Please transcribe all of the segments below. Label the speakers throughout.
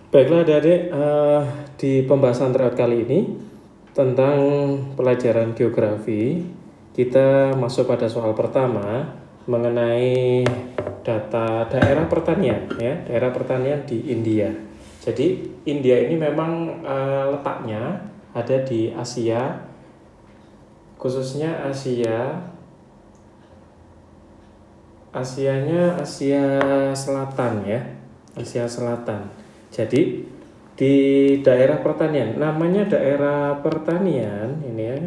Speaker 1: Baiklah adik-adik, di pembahasan terkait kali ini tentang pelajaran geografi, kita masuk pada soal pertama mengenai data daerah pertanian, ya, daerah pertanian di India. Jadi India ini memang letaknya ada di Asia, khususnya Asianya Asia Selatan, ya, Asia Selatan. Jadi di daerah pertanian, namanya daerah pertanian ini ya.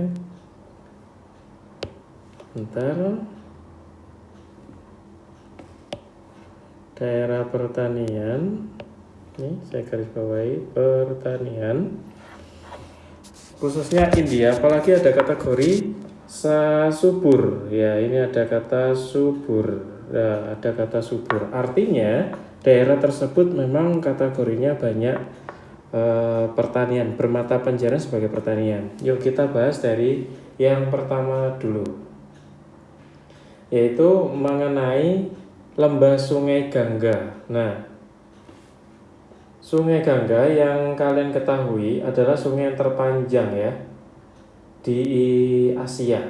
Speaker 1: Bentar. Daerah pertanian. Ini saya garis bawahi pertanian. Khususnya India, apalagi ada kategori subur. Ya, ini ada kata subur. Nah, ada kata subur. Artinya daerah tersebut memang kategorinya banyak pertanian, bermata pencaharian sebagai pertanian. Yuk kita bahas dari yang pertama dulu, yaitu mengenai lembah Sungai Gangga. Nah, Sungai Gangga yang kalian ketahui adalah sungai yang terpanjang ya di Asia.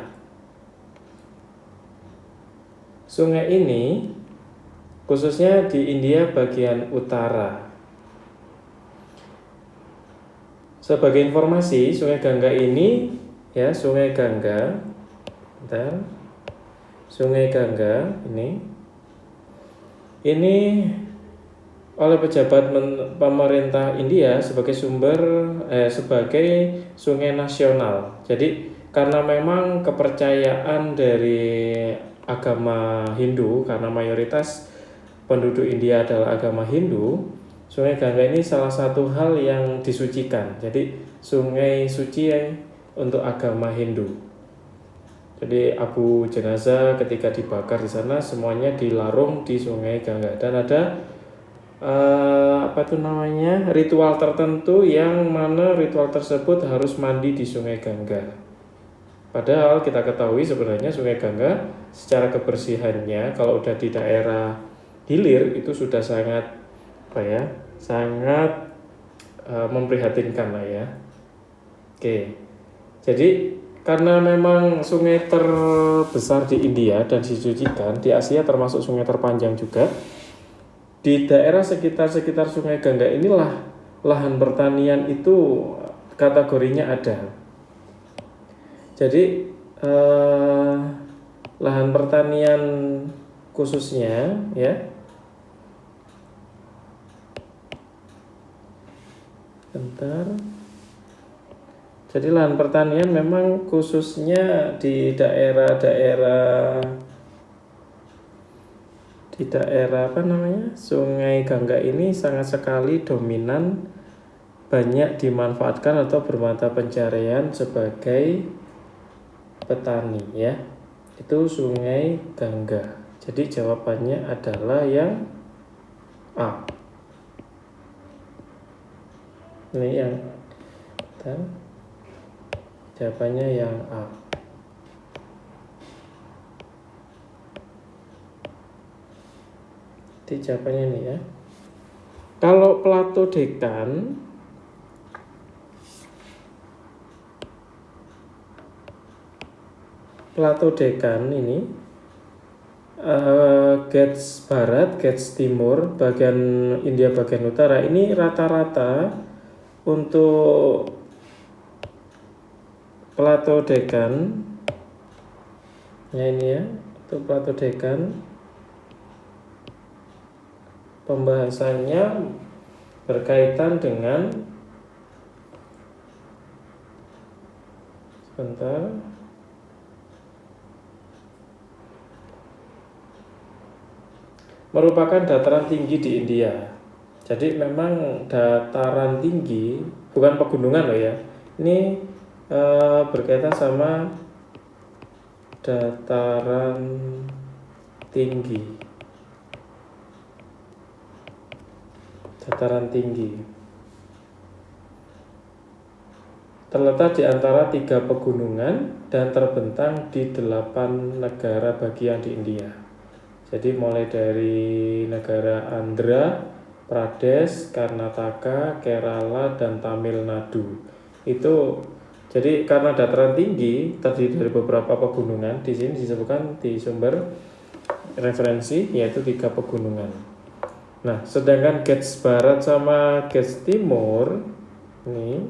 Speaker 1: Sungai ini khususnya di India bagian utara. Sebagai informasi, Sungai Gangga ini ya, Sungai Gangga, bentar, Sungai Gangga ini oleh pejabat pemerintah India sebagai sebagai sungai nasional. Jadi karena memang kepercayaan dari agama Hindu, karena mayoritas penduduk India adalah agama Hindu, Sungai Gangga ini salah satu hal yang disucikan. Jadi sungai suci untuk agama Hindu. Jadi abu jenazah ketika dibakar di sana semuanya dilarung di Sungai Gangga, dan ada ritual tertentu yang mana ritual tersebut harus mandi di Sungai Gangga. Padahal kita ketahui sebenarnya Sungai Gangga secara kebersihannya kalau udah di daerah hilir itu sudah sangat memprihatinkan lah ya. Oke. Jadi karena memang sungai terbesar di India dan disucikan, di Asia termasuk sungai terpanjang juga, di daerah sekitar Sungai Gangga inilah lahan pertanian itu kategorinya ada. Jadi lahan pertanian khususnya ya, bentar. Jadi lahan pertanian memang khususnya di daerah Sungai Gangga ini sangat sekali dominan, banyak dimanfaatkan atau bermata pencaharian sebagai petani ya. Itu Sungai Gangga. Jadi jawabannya adalah yang A. Ini yang jawabannya yang A. Jadi jawabannya ini ya. Kalau Plato Dekan ini Ghats Barat, Ghats Timur, bagian India bagian utara ini rata-rata untuk Plato Dekan ya, ini ya, itu Plato Dekan pembahasannya berkaitan dengan merupakan dataran tinggi di India. Jadi memang dataran tinggi, bukan pegunungan loh ya. Ini berkaitan sama dataran tinggi. Dataran tinggi terletak di antara 3 pegunungan dan terbentang di 8 negara bagian di India. Jadi mulai dari negara Andhra, Pradesh, Karnataka, Kerala, dan Tamil Nadu. Itu jadi karena dataran tinggi terdiri dari beberapa pegunungan, di sini disebutkan di sumber referensi yaitu 3 pegunungan. Nah, sedangkan Ghats Barat sama Ghats Timur ini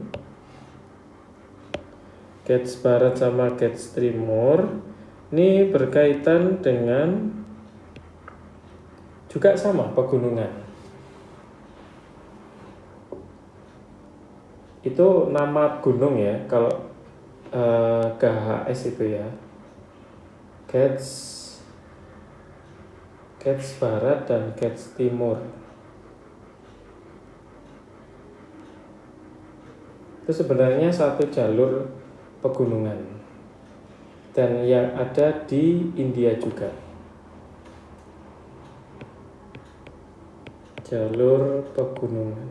Speaker 1: Ghats Barat sama Ghats Timur ini berkaitan dengan juga sama pegunungan. Itu nama gunung ya, kalau GHS itu ya, Ghats Barat dan Ghats Timur. Itu sebenarnya satu jalur pegunungan dan yang ada di India juga. Jalur pegunungan.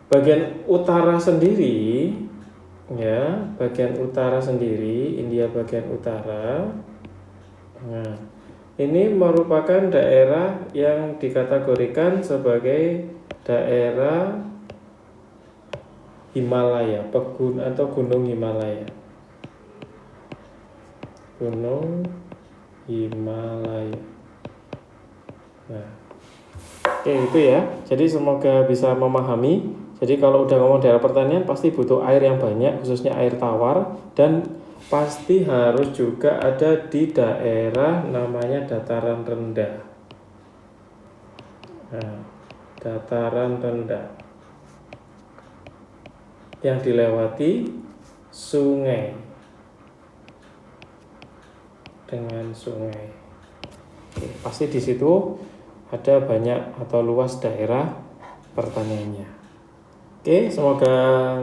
Speaker 1: Bagian utara sendiri ya, bagian utara sendiri, India bagian utara. Nah, ini merupakan daerah yang dikategorikan sebagai daerah Himalaya, atau Gunung Himalaya. Gunung Himalaya. Nah, oke itu ya. Jadi semoga bisa memahami. Jadi kalau udah ngomong daerah pertanian pasti butuh air yang banyak, khususnya air tawar, dan pasti harus juga ada di daerah namanya dataran rendah. Nah, dataran rendah yang dilewati sungai dengan sungai. Oke, pasti di situ ada banyak atau luas daerah pertaniannya. Oke, semoga